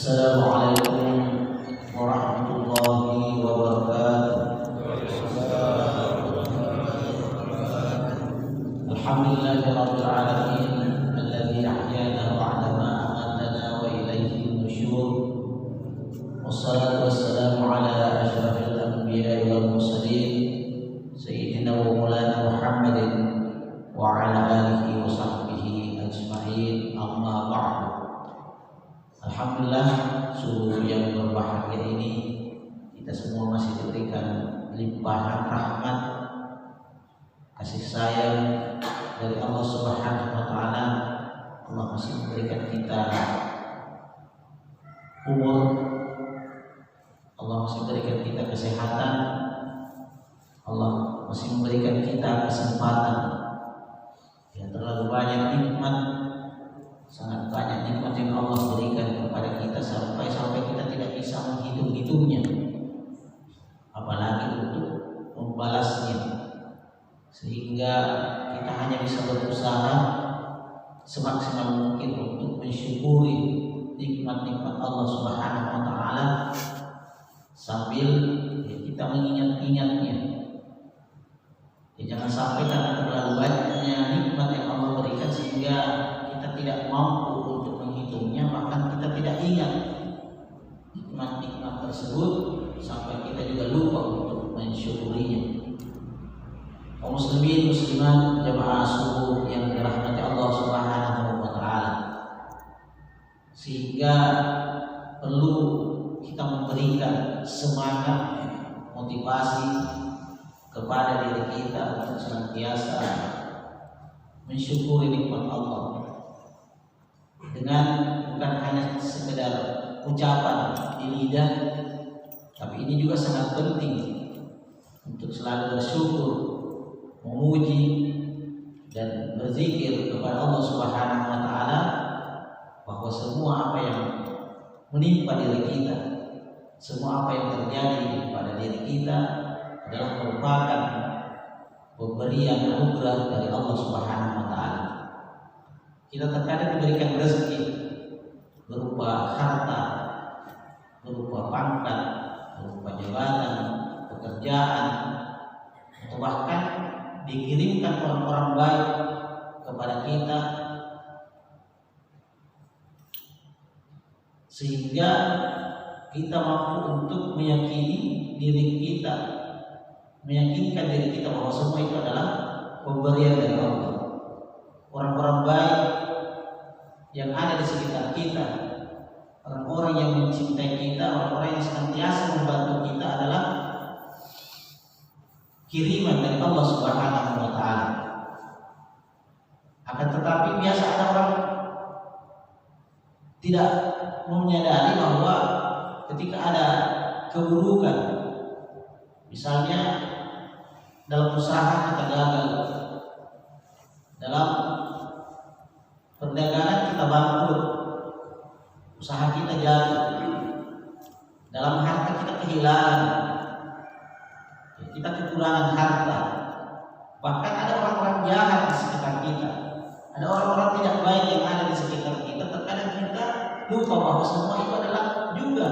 Assalamualaikum warahmatullahi wabarakatuh. Alhamdulillahirabbil alamin alladzi ahyana ba'da ma amatana wa ilaihi nusyur. Wassalatu wassalamu ala asyrafil anbiya'i wal mursalin sayyidina wa maulana Muhammadin wa ala alihi wa sahbihi ajma'in. Amma ba'du. Alhamdulillah, subuh yang berbahagia ini kita semua masih diberikan limpahan rahmat, kasih sayang dari Allah Subhanahu wa taala. Allah masih memberikan kita umur, Allah masih memberikan kita kesehatan, Allah masih memberikan kita kesempatan. Ya, terlalu banyak nikmat, sangat banyak nikmat yang Allah berikan kepada kita sampai kita tidak bisa menghitung-hitungnya, apalagi untuk membalasnya. Sehingga kita hanya bisa berusaha semaksimal mungkin untuk mensyukuri nikmat-nikmat Allah Subhanahu wa taala sambil kita mengingat-ingatnya. Ya, jangan sampai karena terlalu banyaknya nikmat yang Allah berikan sehingga kita tidak mampu untuk menghitungnya, bahkan kita tidak ingat nikmat-nikmat tersebut sampai kita juga lupa untuk mensyukurinya. Kaum muslimin muslimat jamaah subuh yang dirahmati Allah Subhanahu wa taala, sehingga perlu kita memberikan semangat, motivasi kepada diri kita untuk senantiasa mensyukuri nikmat Allah dengan bukan hanya sekedar ucapan di lidah, tapi ini juga sangat penting untuk selalu bersyukur, memuji dan berzikir kepada Allah Subhanahu wa taala bahwa semua apa yang menimpa diri kita, semua apa yang terjadi pada diri kita adalah merupakan pemberian anugerah dari Allah Subhanahu wa taala. Kita terkadang diberikan rezeki berupa harta, berupa pangkat, berupa jabatan, pekerjaan, atau bahkan dikirimkan orang-orang baik kepada kita, sehingga kita mampu untuk meyakini diri kita, meyakinkan diri kita bahwa semua itu adalah pemberian dari Allah. Orang-orang baik yang ada di sekitar kita, orang-orang yang mencintai kita, orang-orang yang senantiasa membantu kita adalah kiriman dari Allah Subhanahu wa taala. Akan tetapi biasa ada orang tidak menyadari bahwa ketika ada keburukan, misalnya dalam usaha kita gagal, dalam perdagangan kita bangkrut, usaha kita jatuh, dalam harta kita kehilangan, kita kekurangan harta, bahkan ada orang-orang jahat di sekitar kita, ada orang-orang tidak baik yang ada di sekitar kita. Terkadang kita lupa bahwa semua itu adalah juga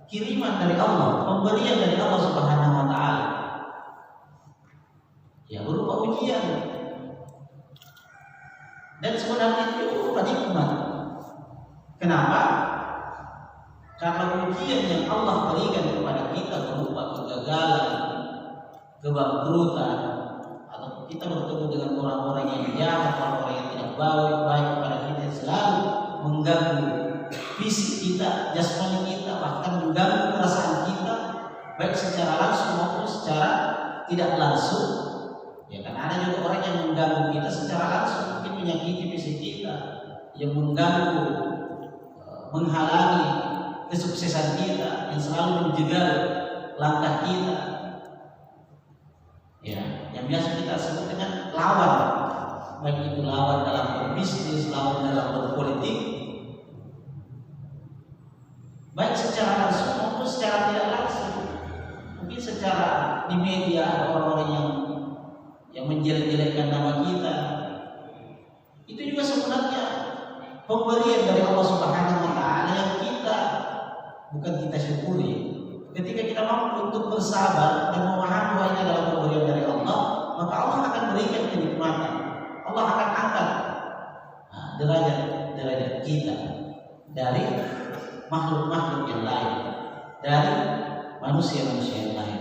kiriman dari Allah, pemberian dari Allah Subhanahu wa taala. Ya, berupa ujian. Dan sebenarnya itu berupa nikmat. Kenapa? Karena ujian yang Allah berikan kepada kita berupa kegagalan, kebangkrutan, atau kita bertemu dengan orang-orang yang jahat, orang-orang yang tidak baik kepada kita, yang selalu mengganggu fisik kita, jasmani kita, bahkan mengganggu perasaan kita, baik secara langsung maupun secara tidak langsung. Ya kan, ada juga orang yang mengganggu kita secara langsung, mungkin menyakiti fisik kita, yang mengganggu, menghalangi kesuksesan kita, yang selalu menjegal langkah kita. Ya, yang biasa kita sebut dengan lawan, baik itu lawan dalam berbisnis, lawan dalam berpolitik, baik secara langsung maupun secara tidak langsung. Mungkin secara di media ada orang-orang yang menjelek-jelekkan nama kita. Itu juga sebenarnya pemberian dari Allah Subhanahu wa taala yang kita kita, bukan kita syukuri. Ketika kita mampu untuk bersabar dan memahami bahwa ini adalah pemberian dari Allah, maka Allah akan berikan kenikmatan. Allah akan angkat derajat kita dari makhluk-makhluk yang lain, dari manusia-manusia yang lain.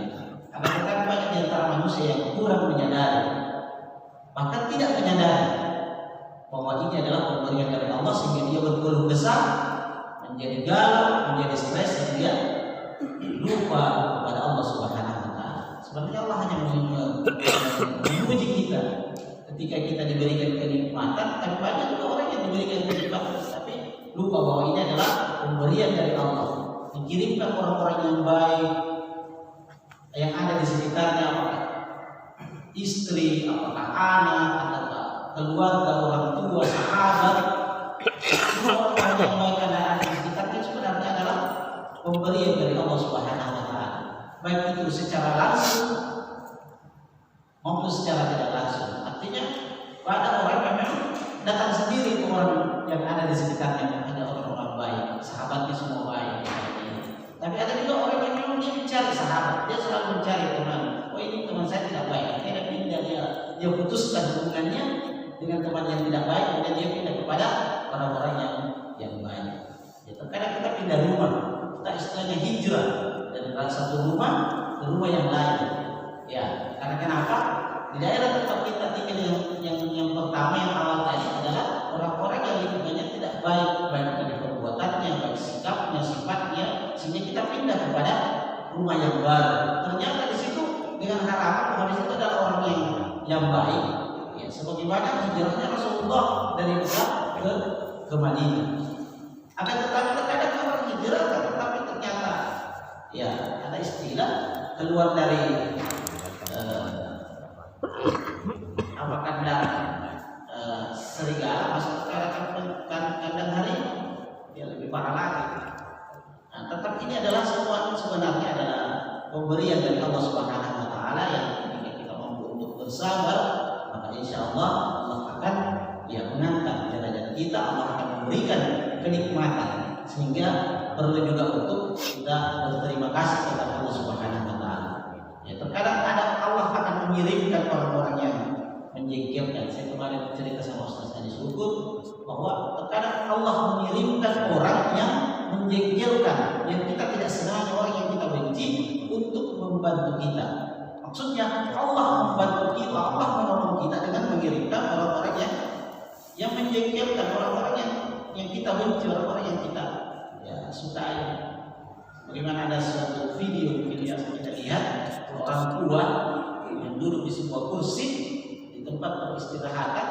Akan tetapi banyak di antara manusia yang kurang menyadari, bahkan tidak menyadari bahwa ini adalah pemberian dari Allah, sehingga dia berkeluh kesah, menjadi galau, menjadi stres, dan dia lupa kepada Allah Subhanahu wa taala. Sebenarnya Allah hanya memuji kita ketika kita diberikan kenikmatan, tapi banyak juga orang yang diberikan kenikmatan tapi lupa bahwa ini adalah pemberian dari Allah. Dikirimkan orang-orang yang baik yang ada di sekitarnya, apakah istri, apakah anak, apakah keluarga, orang tua, sahabat, orang-orang yang baik yang ada di sekitarnya sebenarnya adalah pemberian dari Allah Subhanahu wa taala. Baik itu secara langsung maupun secara tidak langsung. Artinya pada orang yang memang datang sendiri ke orang yang ada di sekitarnya, ada orang-orang baik, sahabatnya semua baik. Tapi ada juga orang yang memang dia mencari sahabat, dia selalu mencari teman. Oh, ini teman saya tidak baik, dia pindah, dia putuskan hubungannya dengan teman yang tidak baik, kemudian dia pindah kepada orang-orang yang baik. Ya, terkadang kita pindah rumah, kita istilahnya hijrah dari satu rumah ke rumah yang lain. Ya, karena kenapa? Di daerah tempat kita tinggal yang pertama, yang awal tadi adalah orang-orang yang lingkungannya tidak baik, baik dari perbuatannya, baik sikapnya, sifatnya, sehingga kita pindah kepada rumah yang baru. Ternyata di situ dengan harapan bahwa di situ adalah orang yang baik. Ya, sebagaimana hijrahnya Rasulullah dari Mekah ke Madinah. Akan tetapi terkadang orang hijrah, tetapi ternyata ya ada istilah keluar dari kandang serigala masuk ke kandang harimau, dia lebih parah lagi. Nah, tetap ini adalah sebenarnya adalah pemberian dari Allah Subhanahu wa taala yang ketika kita mampu untuk bersabar, maka insya Allah akan mengangkat derajat kita, Allah akan memberikan kenikmatan, sehingga perlu juga untuk kita berterima kasih kepada Allah Subhanahu wa taala. Ya, terkadang Allah akan mengirimkan orang-orang yang menjengkelkan. Saya kemarin cerita sama Ustaz Adi Sukut bahwa terkadang Allah mengirimkan orang yang menjengkelkan, yang kita tidak senang, orang yang kita benci, untuk membantu kita. Maksudnya Allah membantu kita, Allah menolong kita dengan mengirimkan orang-orang yang menjengkelkan, orang-orang yang kita benci, orang-orang yang kita sukai. Bagaimana ada suatu video yang kita lihat orang tua yang duduk di sebuah kursi di tempat peristirahatan,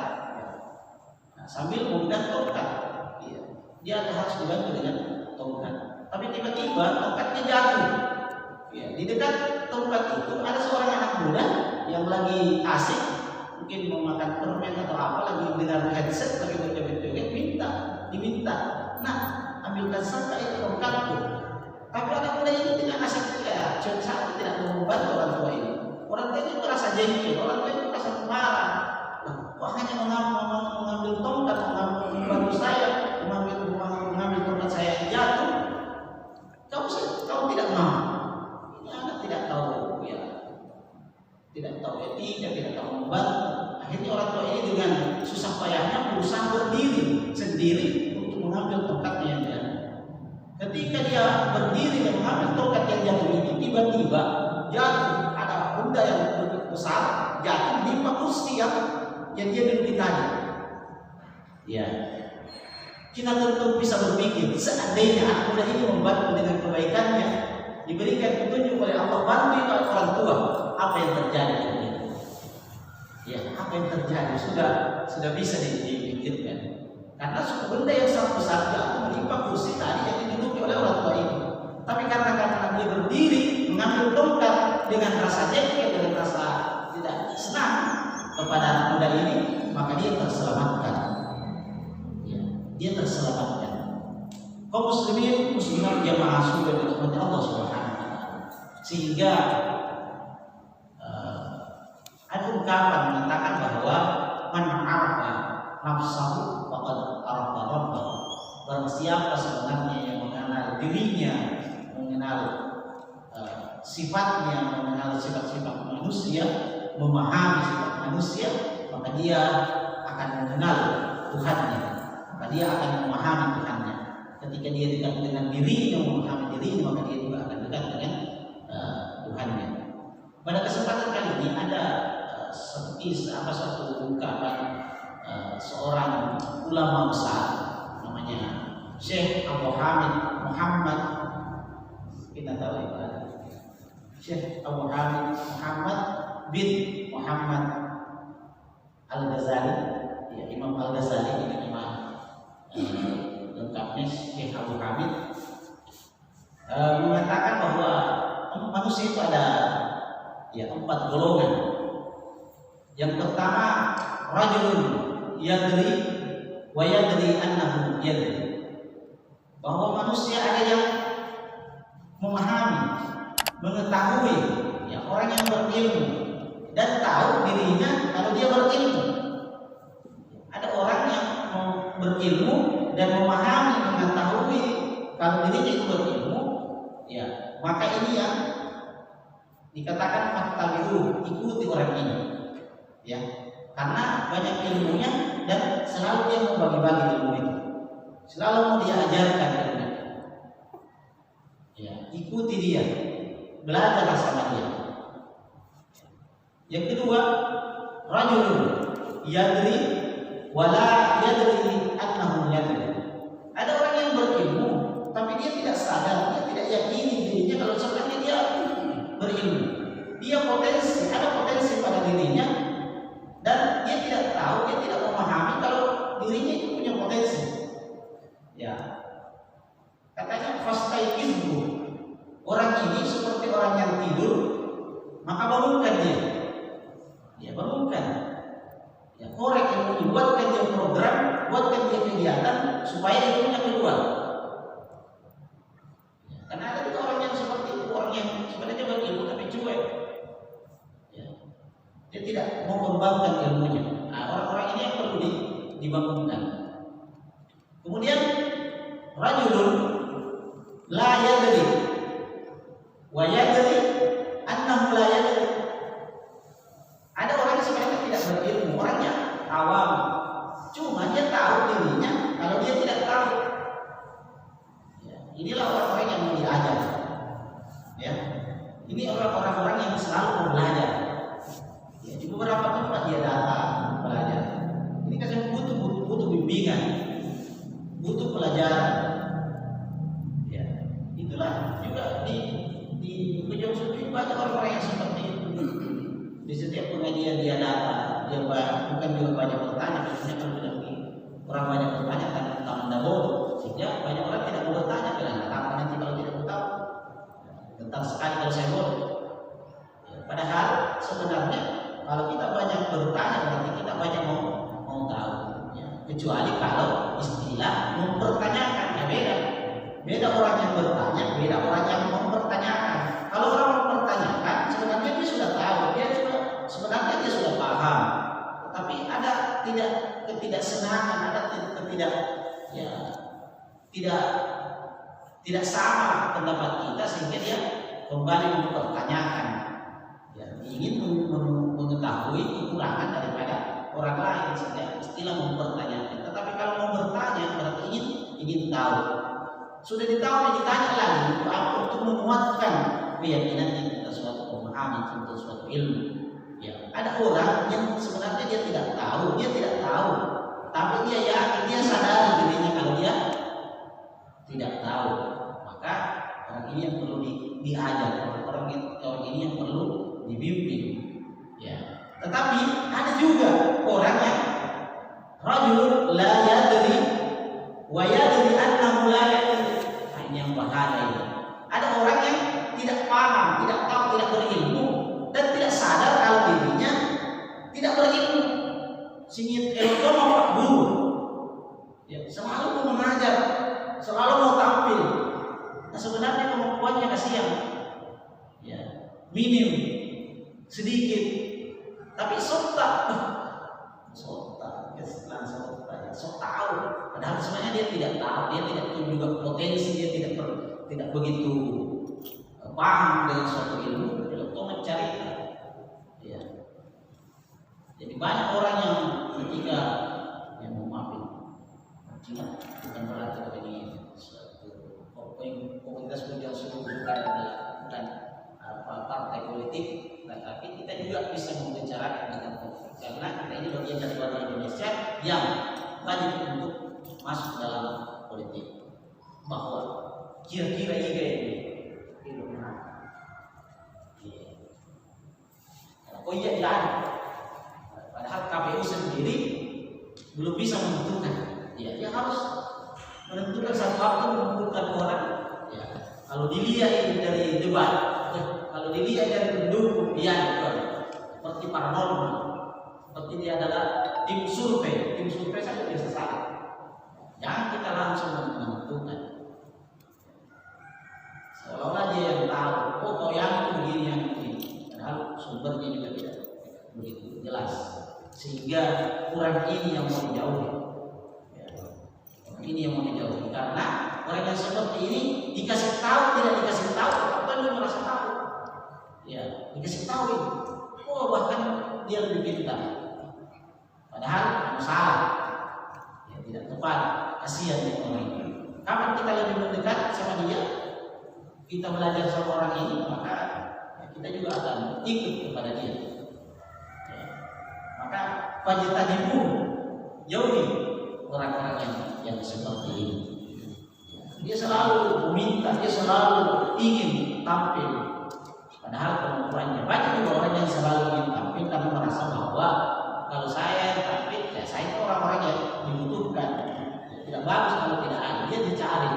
sambil memegang tongkat. Dia harus dibantu dengan tongkat, tapi tiba-tiba tongkatnya jatuh. Di dekat tongkat itu ada seorang anak muda yang lagi asik, mungkin mau makan permen atau apa, lagi dengar headset, lagi berjoget-joget, diminta, nah ambilkan saja itu tongkatku. Tapi anak muda ini tidak asik, satu tidak mau membantu orang tua ini. Orang tua ini merasa jengkel, orang tua ini merasa marah. Kok hanya mengambil tongkat, membantu saya, mengambil tongkat saya yang jatuh? Kau tidak mau. Ini anak tidak tahu, tidak tahu etika, tidak tahu membantu. Akhirnya orang tua ini dengan susah payahnya berusaha berdiri sendiri untuk mengambil tongkatnya yang jatuh. Ketika dia berdiri dan mengambil tongkat yang jatuh ini, tiba-tiba jatuh, ada benda yang besar jatuh menimpa kursi yang dia duduk tadi. Kita tentu bisa berpikir, seandainya anak muda ini membantu dengan kebaikannya, diberikan petunjuk oleh Allah, bantu orang tua, apa yang terjadi? Apa yang terjadi sudah bisa dipikirkan. Karena benda yang sangat besar jatuh menimpa kursi tadi yang diduduki oleh orang tua ini. Tapi karena dia berdiri mengambil tongkat dengan rasa jengkel, dengan rasa tidak senang kepada anak muda ini, maka dia terselamatkan. Dia terselamatkan. Kaum muslimin muslimat jamaah sudah dirahmati Allah Subhanahu wa taala. Sehingga ada ungkapan mengatakan bahwa man arafa nafsahu faqad arafa rabbahu. Barang siapa sebenarnya yang mengenal mengenal dirinya, mengenal sifatnya, mengenal sifat-sifat manusia, memahami sifat manusia, maka dia akan mengenal Tuhannya, maka dia akan memahami Tuhannya. Ketika dia dekat dengan dirinya, memahami dirinya, maka dia juga akan dekat dengan Tuhannya. Pada kesempatan kali ini ada satu ungkapan seorang ulama besar namanya Syekh Abu Hamid Muhammad, kita tahu ya, Syekh Abu Hamid Muhammad bin Muhammad Al-Ghazali, ya, Imam Al-Ghazali ini nama lengkapnya Syekh Abu Hamid, mengatakan bahwa manusia itu ada ya 4 golongan. Yang pertama, rajulun yadri wa yadri annahu yadri, bahwa manusia ada yang memahami, mengetahui, ya, orang yang berilmu dan tahu dirinya kalau dia berilmu. Ada orang yang berilmu dan memahami, mengetahui kalau dirinya itu berilmu, ya, maka ini yang dikatakan fattabi'u, ikuti orang ini, ya, karena banyak ilmunya dan selalu dia membagi-bagi ilmu itu, selalu mau diajarkan ilmu, ya, ikuti dia, belajarlah sama dia. Yang kedua, rajulun yadri wala yadri annahu yadri, ada orang yang berilmu tapi dia tidak sadar, dia tidak yakini dirinya kalau sebenarnya dia berilmu. Dia ada potensi pada dirinya dan dia tidak tahu, dia tidak memahami kalau dirinya itu punya potensi. Ya, katanya fastaiqizhu, orang ini seperti orang yang tidur, maka bangunkan dia. Ya, bangunkan. Ya, korek ilmu, buatkan dia program, buatkan dia kegiatan supaya ilmunya keluar. Ya, karena ada juga orang yang seperti itu, orang yang sebenarnya berilmu tapi cuek. Ya, dia tidak mau kembangkan ilmunya. Nah, orang-orang ini yang perlu dibangunkan. Kemudian rajulun la yadri wa yadri annahu la yadri, ada orang yang sebenarnya tidak berilmu, orangnya awam, cuma dia tahu dirinya kalau dia tidak tahu. Ya, inilah orang-orang yang mau diajar. Ya, ini orang-orang yang selalu mau belajar. Ya, di beberapa tempat dia datang belajar. Ini kan butuh bimbingan, butuh pelajaran. Ya, itulah juga di Bojong Suci banyak orang-orang yang seperti itu. Di setiap pengajian dia datang, dia bukan juga banyak bertanya, biasanya kalau sudah orang banyak bertanya tentang mendaboh, sehingga banyak orang tidak mau bertanya, kenapa nanti kalau tidak tahu, tentang sekali kalau saya bodoh. Ya, padahal sebenarnya kalau kita banyak bertanya berarti kita banyak mau tahu. Ya, kecuali kalau istilah mempertanyakan, ya beda orang yang bertanya, beda orang yang mempertanyakan. Kalau orang mempertanyakan, sebenarnya dia sudah tahu, sebenarnya dia sudah paham, tapi ada ketidaksenangan, ada tidak sama pendapat kita sehingga dia kembali mempertanyakan, ya, ingin mengetahui kekurangan daripada orang lain sehingga istilah mempertanyakan. Tetapi kalau mau bertanya berarti ingin tahu, sudah ditanya lagi untuk menguatkan keyakinan kita suatu pemahaman tentang suatu ilmu. Ya, ada orang yang sebenarnya dia tidak tahu, tapi dia yakin, dia sadar dirinya kalau dia tidak tahu. Maka orang ini yang perlu diajar, orang ini yang perlu dibimbing. Ya, tetapi ada juga orang yang rajulun la yadri wa yadri annahu la yadri. Nah, ini yang bahaya ini. Ada orang yang tidak paham, tidak tahu, tidak berilmu dan tidak sadar kalau dirinya tidak berilmu. Singit elok mau Pak Guru, ya, selalu mau mengajar, selalu mau tampil. Nah, sebenarnya kemampuannya kasihan, ya, minim, sedikit, tapi sota, ya, sok tahu. Padahal sebenarnya dia tidak tahu, dia tidak juga potensi, dia tidak begitu paham dengan suatu ilmu, dia mencari. Ya. Jadi banyak orang yang ketika yang memaafin, bukan berarti begini suatu komunitas yang sudah bukan partai politik, tapi kita juga bisa membicarakan dengan konflik karena kita ini bagian dari warga Indonesia yang wajib untuk masuk dalam politik. Bahwa kira-kira ini oh iya tidak ada. Padahal KPU sendiri belum bisa menentukan. Ya, dia harus menentukan satu waktu menentukan orang. Ya, kalau dilihat dari debat, kalau dilihat dari pendukung dia seperti paranormal, seperti dia adalah tim survei saja biasa salah. Jangan kita langsung menentukan. Seolah-olah dia yang tahu, oh kau yang itu begini yang ini. Padahal sumbernya juga tidak begitu jelas, sehingga kurang ini yang mau dijauhi. Ya, ini yang mau dijauhi karena orang yang seperti ini dikasih tahu tidak dikasih tahu, apa dia merasa tahu? Ya, dikasih tahu ini. Oh bahkan dia lebih pintar. Padahal salah, ya, tidak tepat. Kasihan ya orang ini. Kapan kita lebih mendekat sama dia, kita belajar sama orang ini, maka kita juga akan ikut kepada dia. Ya. Maka fajtanibu, jauhi orang-orang yang seperti ini. Dia selalu meminta, dia selalu ingin tampil. Padahal kemampuannya banyak juga orang yang selalu ingin tampil karena merasa bahwa kalau saya tampil, ya saya itu orang-orang yang dibutuhkan. Tidak bagus kalau tidak ada, dia dicari.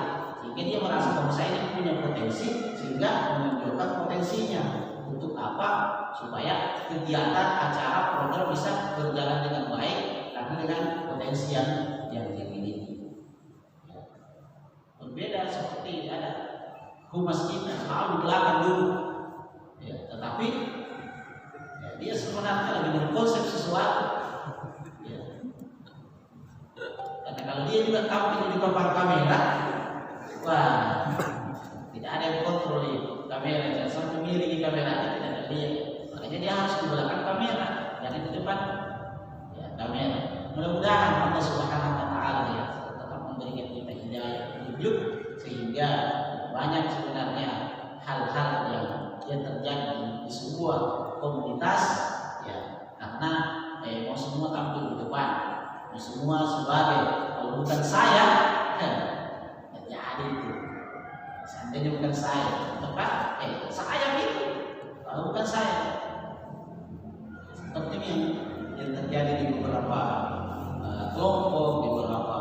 Sehingga dia merasa bahwa saya ini punya potensi, sehingga menunjukkan potensinya. Untuk apa? Supaya kegiatan, acara, program bisa berjalan dengan baik karena dengan potensi yang dimiliki. Berbeda seperti ada humas kita selalu di belakang dulu, ya, tetapi ya, dia sebenarnya lebih berkonsep sesuatu. Ya. Karena kalau dia juga tampil di depan kamera, wah, tidak ada yang kontrol kamera, jangan sampai miring kamera, tidak ada dia. Makanya dia harus di belakang kamera, jangan di depan ya, kamera. Mudah-mudahan Allah Subhanahu Wa Taala ya tetap memberikan kita hidayah hidup sehingga banyak sebenarnya hal-hal yang terjadi di sebuah komunitas ya karena mau semua tampil di depan, mau semua sebagai kalau bukan saya jadi itu. Seandainya bukan saya, tepat? Saya itu. Kalau bukan saya, seperti yang terjadi di beberapa kelompok, di beberapa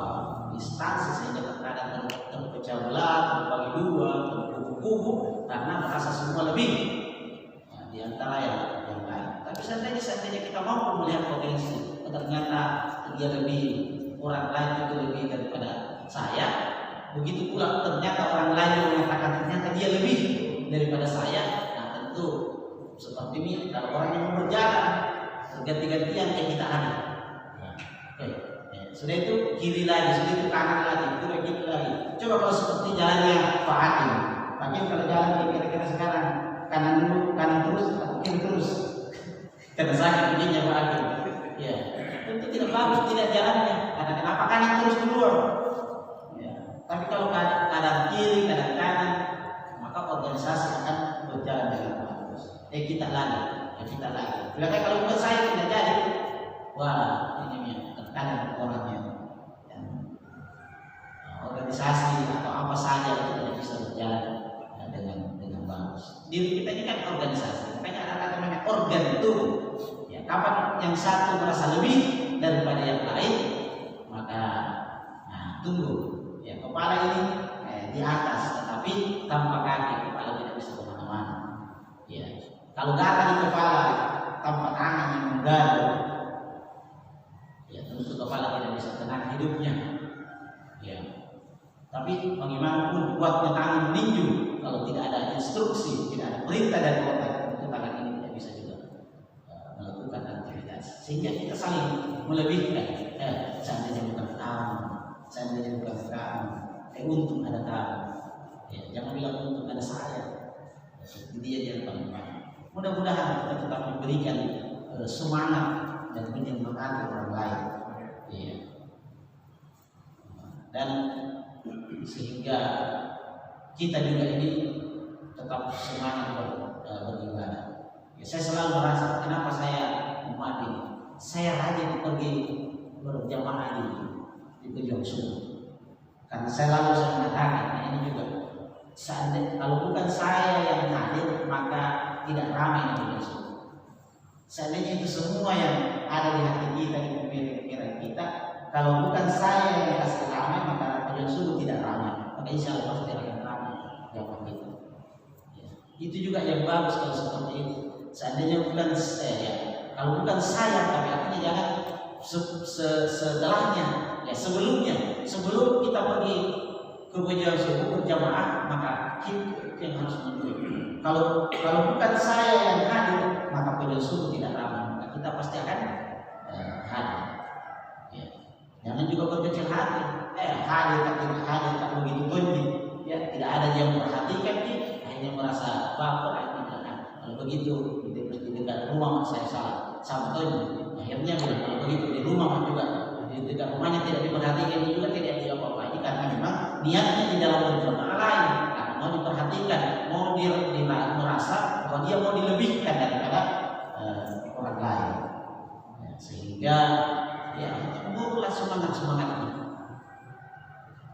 instansi sehingga terkadang terpecah belah, terbagi dua, berkubu-kubu karena merasa semua lebih di antara yang lain. Tapi seandainya kita mampu melihat potensi, ternyata dia lebih, orang lain itu lebih daripada saya. Begitu pula ternyata orang lain yang mengatakan ternyata dia lebih daripada saya. Nah tentu seperti ini kalau orang yang mau berjalan berganti-gantian kita ada. Sudah itu kiri lagi, sudah itu kanan lagi, itu begitu lagi. Coba kalau seperti jalannya Pak Hakim, Hakim kalau jalan kira-kira sekarang kanan dulu, kanan terus atau kiri terus, karena sakit begini Pak Hakim. Ya, tentu tidak bagus tidak jalannya. Karena kenapa kanan terus duluan? Tapi kalau kanan kiri, kanan kanan, maka organisasi akan berjalan dengan bagus. Kita lagi. Bilangnya kalau bukan saya tidak jadi. Wah, ini terkadang orangnya organisasi atau apa saja itu tidak bisa berjalan dengan bagus. Diri kita ini kan organisasi, makanya ada namanya organ tubuh. Ya, kapan yang satu merasa lebih daripada yang lain, maka tunggu. Kepala ini di atas, tetapi tanpa kaki, kepala tidak bisa kemana-mana. Ya. Kalau gatal di kepala, tanpa tangan yang menggaru, ya tentu kepala tidak bisa tenang hidupnya. Ya. Tapi bagaimanapun kuatnya tangan meninju, kalau tidak ada instruksi, tidak ada perintah dari otak, tentu tangan ini tidak bisa juga melakukan aktivitas. Sehingga kita saling melebihkan. Seandainya bukan tahu untung ada kamu. Ya, jangan bilang untung ada saya. Dia yang paling baik. Mudah-mudahan kita tetap memberikan semangat dan menyemangati orang lain. Ya. Dan sehingga kita juga ini tetap semangat beribadah. Ya, saya selalu merasa kenapa saya umat ini. Saya rajin pergi berjamaah di Pejuang Subuh. Karena saya mengatakan, nah ini juga kalau bukan saya yang hadir maka tidak ramai di Pejuang Subuh. Seandainya itu semua yang ada di hati kita, di pemikiran kita, kalau bukan saya yang kasih ramai maka Pejuang Subuh tidak ramai. Maka insya Allah pasti akan ramai jamaah kita. Ya. Itu juga yang bagus kalau seperti itu. Seandainya bukan saya, kalau bukan saya, tapi artinya jangan setelahnya, ya sebelum kita pergi ke Pejuang Subuh berjamaah, maka kita yang harus mendukung. Kalau bukan saya yang hadir, maka Pejuang Subuh tidak ramai, maka kita pasti akan hadir. Ya. Jangan juga berkecil hati, hadir tak begitu tinggi, ya tidak ada yang memperhatikan kita, hanya merasa baper. Kalau begitu di dekat rumah saya sama Tony. Akhirnya kalau begitu di rumah juga di dekat rumahnya tidak diperhatikan juga tidak diapa-apakan karena memang niatnya di dalam berjamaah lain, karena mau diperhatikan, mau dia merasa bahwa dia mau dilebihkan daripada orang lain. Ya, sehingga ya tumbuhlah semangat ini.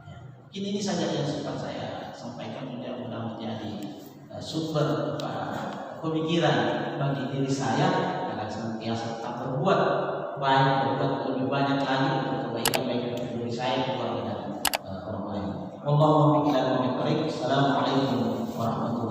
Ya, mungkin ini saja yang sempat saya sampaikan, mudah-mudahan menjadi sumber pemikiran bagi diri saya agar senantiasa tetap berbuat baik, berbuat lebih banyak lagi untuk kebaikan diri saya, keluarga dan orang lain. Allahumma bi'ilal mu'min. Assalamualaikum warahmatullahi wabarakatuh.